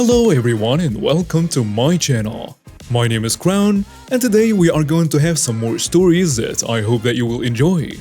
Hello everyone and welcome to my channel. My name is Crown and today we are going to have some more stories that I hope that you will enjoy.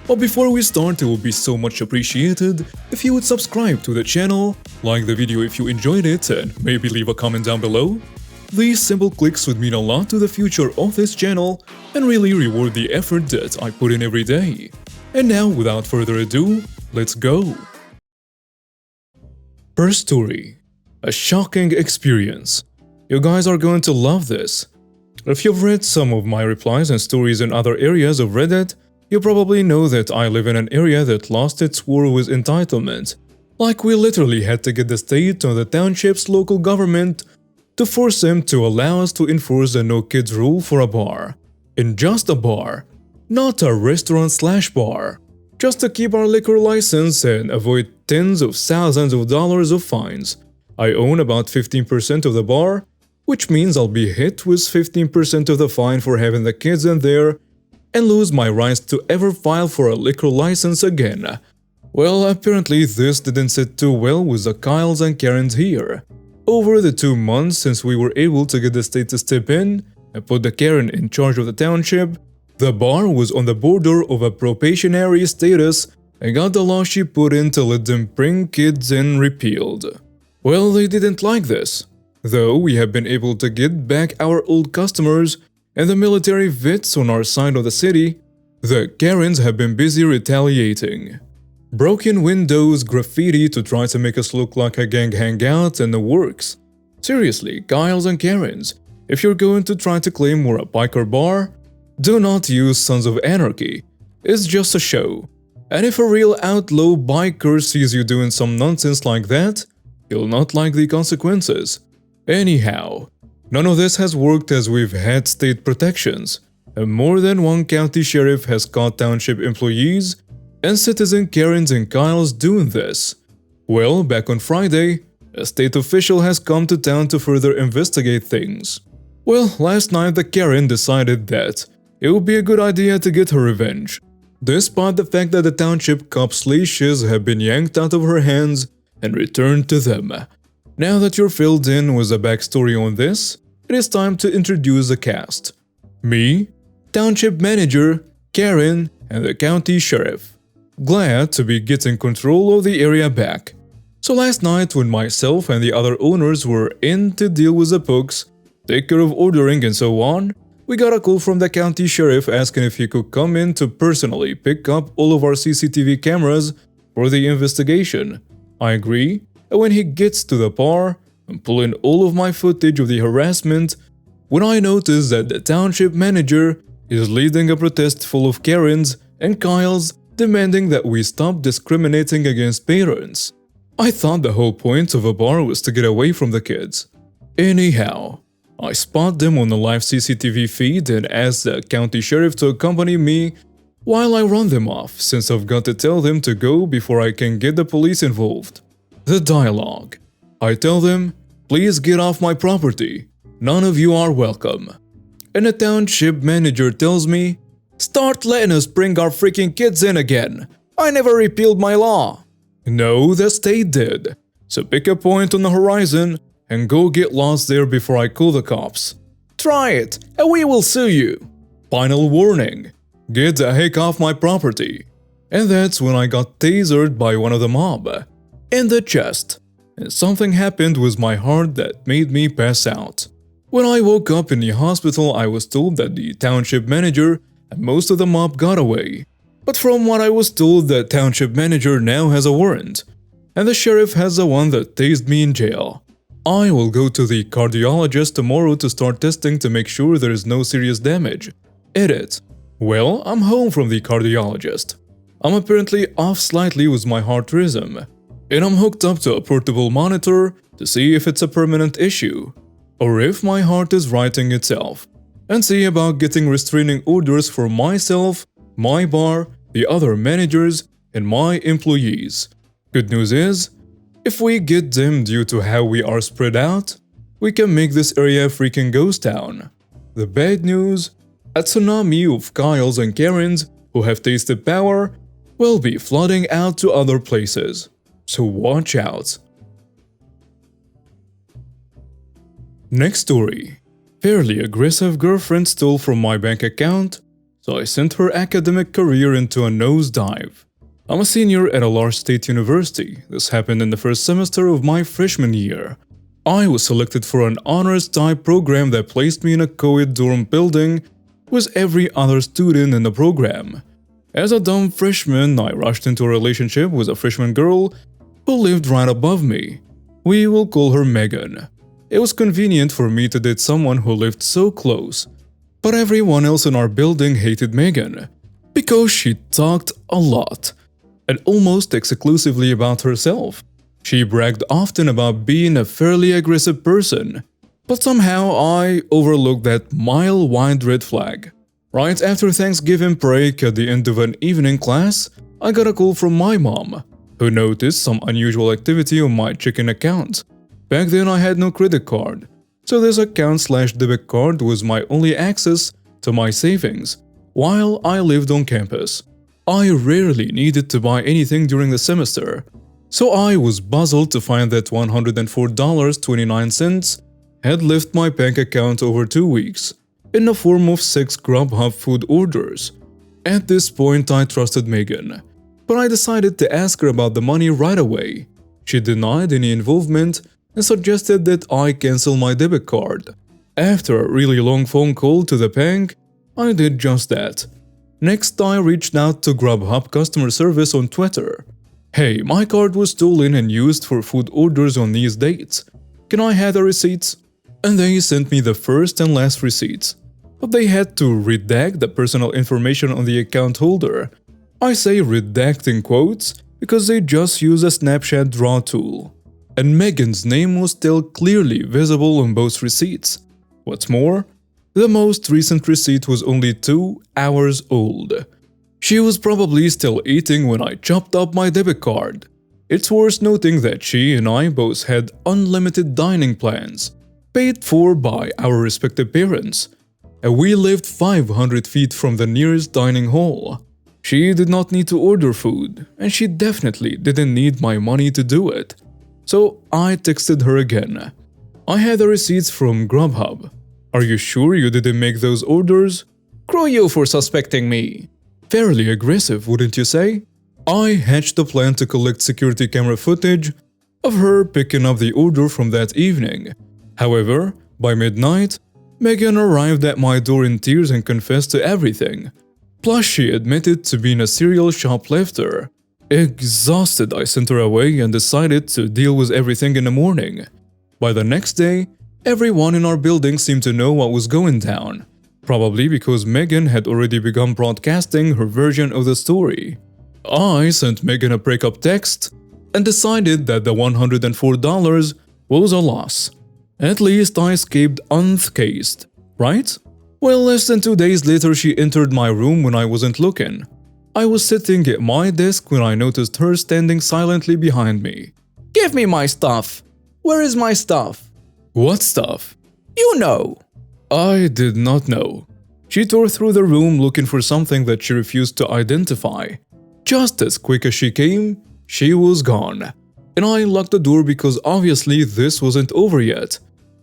But before we start, it will be so much appreciated if you would subscribe to the channel, like the video if you enjoyed it, and maybe leave a comment down below. These simple clicks would mean a lot to the future of this channel and really reward the effort that I put in every day. And now, without further ado, let's go! First story. A shocking experience. You guys are going to love this. If you've read some of my replies and stories in other areas of Reddit, you probably know that I live in an area that lost its war with entitlement. Like, we literally had to get the state or the township's local government to force them to allow us to enforce the no kids rule for a bar. And just a bar, not a restaurant/bar. Just to keep our liquor license and avoid tens of thousands of dollars of fines. I own about 15% of the bar, which means I'll be hit with 15% of the fine for having the kids in there and lose my rights to ever file for a liquor license again. Well, apparently this didn't sit too well with the Kyles and Karens here. Over the 2 months since we were able to get the state to step in and put the Karen in charge of the township, the bar was on the border of a probationary status and got the law she put in to let them bring kids in repealed. Well, they didn't like this. Though we have been able to get back our old customers and the military vets on our side of the city, the Karens have been busy retaliating. Broken windows, graffiti to try to make us look like a gang hangout, and the works. Seriously, Kyles and Karens, if you're going to try to claim we're a biker bar, do not use Sons of Anarchy. It's just a show. And if a real outlaw biker sees you doing some nonsense like that, he'll not like the consequences. Anyhow, none of this has worked as we've had state protections, and more than one county sheriff has caught township employees and citizen Karens and Kyles doing this. Well, back on Friday, a state official has come to town to further investigate things. Well, last night the Karen decided that it would be a good idea to get her revenge, despite the fact that the township cop's leashes have been yanked out of her hands and returned to them. Now that you're filled in with a backstory on this, it is time to introduce the cast. Me, Township Manager, Karen, and the County Sheriff. Glad to be getting control of the area back. So last night, when myself and the other owners were in to deal with the books, take care of ordering and so on, we got a call from the County Sheriff asking if he could come in to personally pick up all of our CCTV cameras for the investigation. I agree, and when he gets to the bar, I'm pulling all of my footage of the harassment when I notice that the township manager is leading a protest full of Karens and Kyles demanding that we stop discriminating against parents. I thought the whole point of a bar was to get away from the kids. Anyhow, I spot them on the live CCTV feed and ask the county sheriff to accompany me while I run them off, since I've got to tell them to go before I can get the police involved. The dialogue. I tell them, please get off my property. None of you are welcome. And the township manager tells me, start letting us bring our freaking kids in again. I never repealed my law. No, the state did. So pick a point on the horizon and go get lost there before I call the cops. Try it, and we will sue you. Final warning. Get the heck off my property. And that's when I got tasered by one of the mob. In the chest. And something happened with my heart that made me pass out. When I woke up in the hospital, I was told that the township manager and most of the mob got away. But from what I was told, the township manager now has a warrant. And the sheriff has the one that tased me in jail. I will go to the cardiologist tomorrow to start testing to make sure there is no serious damage. Edit. Well, I'm home from the cardiologist. I'm apparently off slightly with my heart rhythm, and I'm hooked up to a portable monitor to see if it's a permanent issue, or if my heart is righting itself, and see about getting restraining orders for myself, my bar, the other managers, and my employees. Good news is, if we get them due to how we are spread out, we can make this area a freaking ghost town. The bad news, a tsunami of Kyles and Karens who have tasted power will be flooding out to other places. So watch out. Next story. Fairly aggressive girlfriend stole from my bank account, so I sent her academic career into a nosedive. I'm a senior at a large state university. This happened in the first semester of my freshman year. I was selected for an honors-type program that placed me in a co-ed dorm building with every other student in the program. As a dumb freshman, I rushed into a relationship with a freshman girl who lived right above me. We will call her Megan. It was convenient for me to date someone who lived so close. But everyone else in our building hated Megan because she talked a lot and almost exclusively about herself. She bragged often about being a fairly aggressive person, but somehow I overlooked that mile-wide red flag. Right after Thanksgiving break at the end of an evening class, I got a call from my mom, who noticed some unusual activity on my checking account. Back then I had no credit card, so this account/debit card was my only access to my savings while I lived on campus. I rarely needed to buy anything during the semester, so I was puzzled to find that $104.29 had left my bank account over 2 weeks, in the form of 6 Grubhub food orders. At this point I trusted Megan, but I decided to ask her about the money right away. She denied any involvement and suggested that I cancel my debit card. After a really long phone call to the bank, I did just that. Next, I reached out to Grubhub customer service on Twitter. Hey, my card was stolen and used for food orders on these dates. Can I have the receipts? And they sent me the first and last receipts. But they had to redact the personal information on the account holder. I say redact in quotes because they just use a Snapchat draw tool. And Megan's name was still clearly visible on both receipts. What's more, the most recent receipt was only 2 hours old. She was probably still eating when I chopped up my debit card. It's worth noting that she and I both had unlimited dining plans, paid for by our respective parents, and we lived 500 feet from the nearest dining hall. She did not need to order food, and she definitely didn't need my money to do it. So I texted her again. I had the receipts from Grubhub. Are you sure you didn't make those orders? Screw you for suspecting me. Fairly aggressive, wouldn't you say? I hatched a plan to collect security camera footage of her picking up the order from that evening. However, by midnight, Megan arrived at my door in tears and confessed to everything. Plus, she admitted to being a serial shoplifter. Exhausted, I sent her away and decided to deal with everything in the morning. By the next day, everyone in our building seemed to know what was going down, probably because Megan had already begun broadcasting her version of the story. I sent Megan a breakup text and decided that the $104 was a loss. At least I escaped unscathed, right? Well, less than 2 days later she entered my room when I wasn't looking. I was sitting at my desk when I noticed her standing silently behind me. Give me my stuff. Where is my stuff? What stuff? You know. I did not know. She tore through the room looking for something that she refused to identify. Just as quick as she came, she was gone. And I locked the door because obviously this wasn't over yet.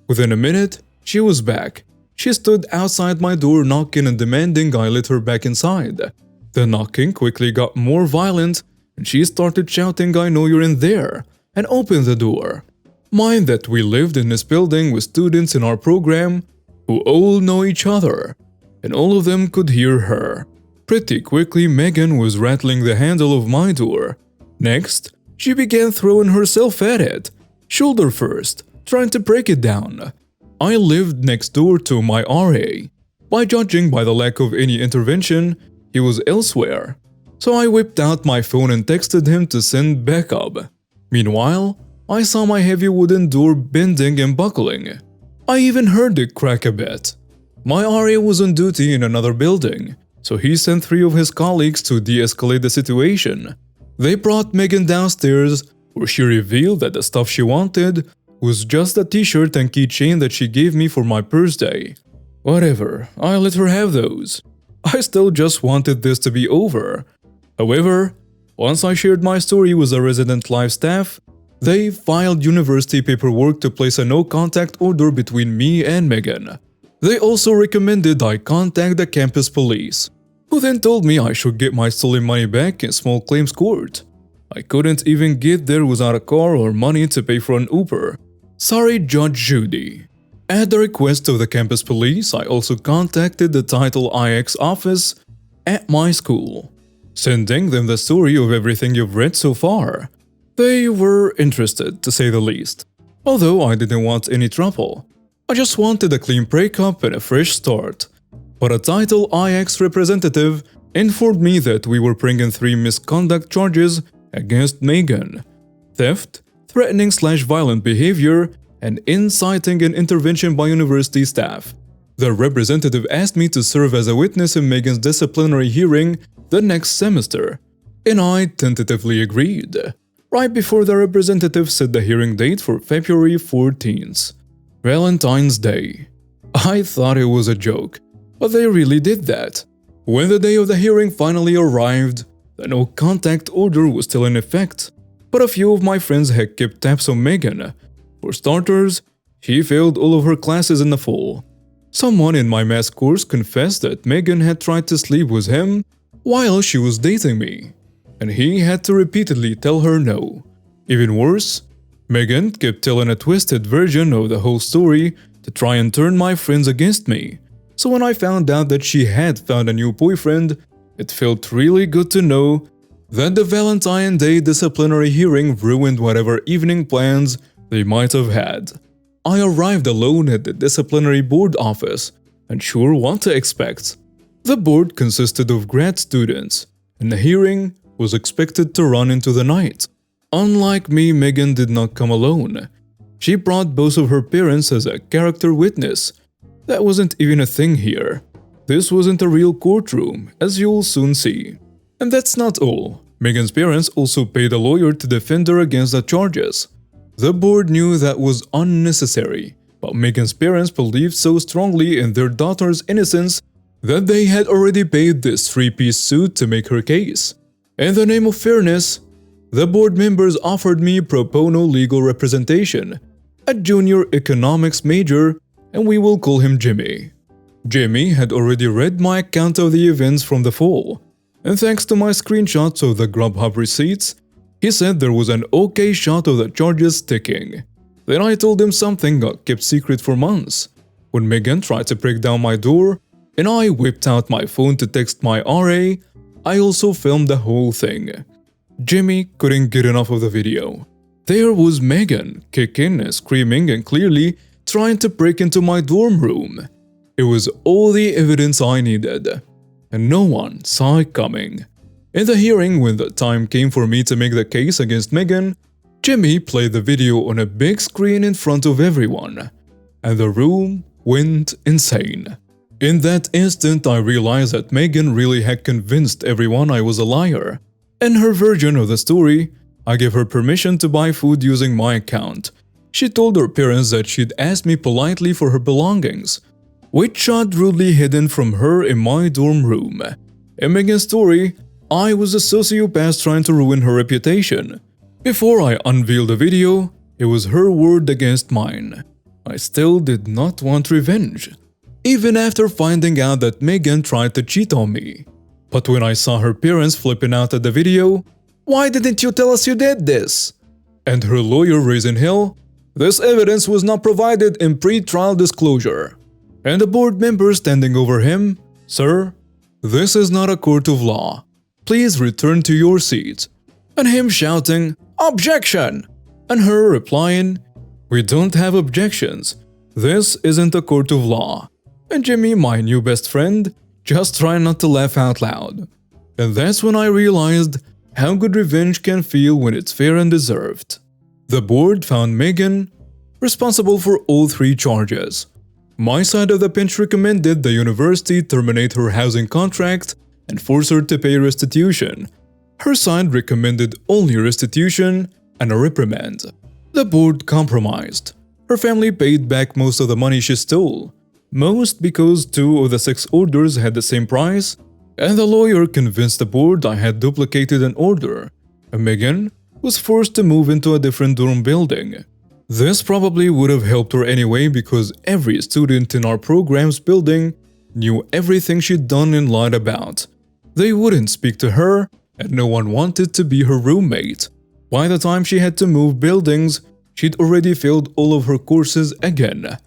Within a minute, she was back. She stood outside my door knocking and demanding I let her back inside. The knocking quickly got more violent and she started shouting, "I know you're in there," and opened the door. Mind that we lived in this building with students in our program who all know each other, and all of them could hear her. Pretty quickly, Megan was rattling the handle of my door. Next, she began throwing herself at it, shoulder first, trying to break it down. I lived next door to my RA. By judging by the lack of any intervention, he was elsewhere. So I whipped out my phone and texted him to send backup. Meanwhile, I saw my heavy wooden door bending and buckling. I even heard it crack a bit. My RA was on duty in another building, so he sent 3 of his colleagues to de-escalate the situation. They brought Megan downstairs, where she revealed that the stuff she wanted was just a t-shirt and keychain that she gave me for my birthday. Whatever, I let her have those. I still just wanted this to be over. However, once I shared my story with the resident live staff, They filed university paperwork to place a no-contact order between me and Megan. They also recommended I contact the campus police, who then told me I should get my stolen money back in small claims court. I couldn't even get there without a car or money to pay for an Uber. Sorry, Judge Judy. At the request of the campus police, I also contacted the Title.yt office at my school, sending them the story of everything you've read so far. They were interested, to say the least, although I didn't want any trouble. I just wanted a clean breakup and a fresh start. But a Title.yt representative informed me that we were bringing 3 misconduct charges against Megan: theft, threatening/violent behavior, and inciting an intervention by university staff. The representative asked me to serve as a witness in Megan's disciplinary hearing the next semester, and I tentatively agreed, right before the representative set the hearing date for February 14th, Valentine's Day. I thought it was a joke, but they really did that. When the day of the hearing finally arrived, the no-contact order was still in effect, but a few of my friends had kept tabs on Megan. For starters, she failed all of her classes in the fall. Someone in my math course confessed that Megan had tried to sleep with him while she was dating me, and he had to repeatedly tell her no. Even worse, Megan kept telling a twisted version of the whole story to try and turn my friends against me. So when I found out that she had found a new boyfriend, it felt really good to know that the Valentine's Day disciplinary hearing ruined whatever evening plans they might have had. I arrived alone at the disciplinary board office, and sure, what to expect. The board consisted of grad students, and the hearing was expected to run into the night. Unlike me, Megan did not come alone. She brought both of her parents as a character witness. That wasn't even a thing here. This wasn't a real courtroom, as you'll soon see. And that's not all. Megan's parents also paid a lawyer to defend her against the charges. The board knew that was unnecessary, but Megan's parents believed so strongly in their daughter's innocence that they had already paid this 3-piece suit to make her case. In the name of fairness, the board members offered me pro bono legal representation, a junior economics major, and we will call him Jimmy. Jimmy had already read my account of the events from the fall, and thanks to my screenshots of the Grubhub receipts, he said there was an okay shot of the charges sticking. Then I told him something got kept secret for months. When Megan tried to break down my door, and I whipped out my phone to text my RA, I also filmed the whole thing. Jimmy couldn't get enough of the video. There was Megan, kicking and screaming and clearly trying to break into my dorm room. It was all the evidence I needed, and no one saw it coming. In the hearing, when the time came for me to make the case against Megan, Jimmy played the video on a big screen in front of everyone, and the room went insane. In that instant, I realized that Megan really had convinced everyone I was a liar. In her version of the story, I gave her permission to buy food using my account. She told her parents that she'd asked me politely for her belongings, which I'd rudely hidden from her in my dorm room. In Megan's story, I was a sociopath trying to ruin her reputation. Before I unveiled the video, it was her word against mine. I still did not want revenge, even after finding out that Megan tried to cheat on me. But when I saw her parents flipping out at the video, "Why didn't you tell us you did this?" and her lawyer raising hell, "This evidence was not provided in pre-trial disclosure." And the board member standing over him, "Sir, this is not a court of law. Please return to your seat." And him shouting, "Objection!" and her replying, "We don't have objections. This isn't a court of law." And Jimmy, my new best friend, just trying not to laugh out loud. And that's when I realized how good revenge can feel when it's fair and deserved. The board found Megan responsible for all 3 charges. My side of the bench recommended the university terminate her housing contract and force her to pay restitution. Her side recommended only restitution and a reprimand. The board compromised. Her family paid back most of the money she stole, most because 2 of the 6 orders had the same price, and the lawyer convinced the board I had duplicated an order. And Megan was forced to move into a different dorm building. This probably would have helped her anyway because every student in our program's building knew everything she'd done and lied about. They wouldn't speak to her, and no one wanted to be her roommate. By the time she had to move buildings, she'd already failed all of her courses again,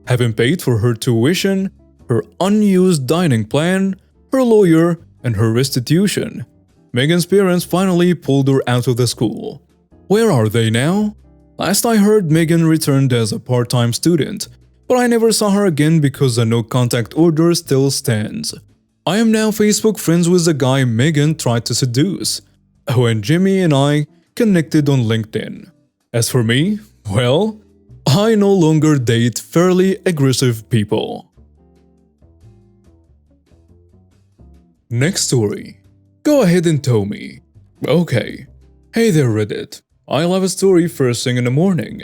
having paid for her tuition, her unused dining plan, her lawyer, and her restitution. Megan's parents finally pulled her out of the school. Where are they now? Last I heard, Megan returned as a part-time student, but I never saw her again because the no-contact order still stands. I am now Facebook friends with the guy Megan tried to seduce. When Jimmy and I connected on LinkedIn. As for me, well, I no longer date fairly aggressive people. Next story. Go ahead and tell me. Okay. Hey there Reddit. I love a story first thing in the morning.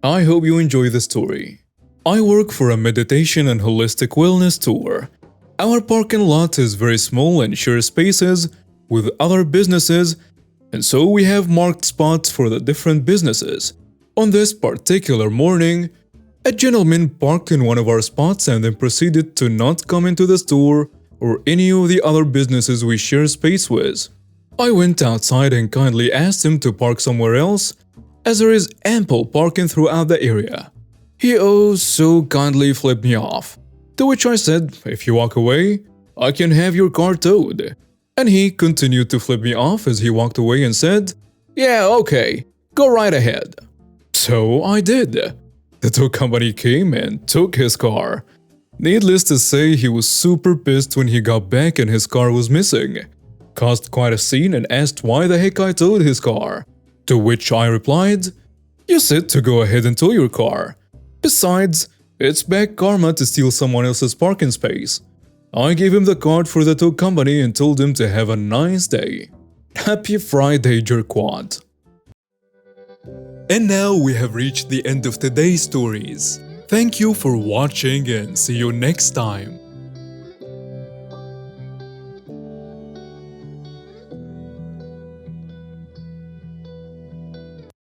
I hope you enjoy the story. I work for a meditation and holistic wellness tour. Our parking lot is very small and shares spaces with other businesses, and so we have marked spots for the different businesses. On this particular morning, a gentleman parked in one of our spots and then proceeded to not come into the store or any of the other businesses we share space with. I went outside and kindly asked him to park somewhere else, as there is ample parking throughout the area. He so kindly flipped me off, to which I said, if you walk away, I can have your car towed. And he continued to flip me off as he walked away and said, yeah, okay, go right ahead. So I did. The tow company came and took his car. Needless to say, he was super pissed when he got back and his car was missing. Caused quite a scene and asked why the heck I towed his car. To which I replied, you said to go ahead and tow your car. Besides, it's bad karma to steal someone else's parking space. I gave him the card for the tow company and told him to have a nice day. Happy Friday, jerkwad. And now we have reached the end of today's stories. Thank you for watching and see you next time.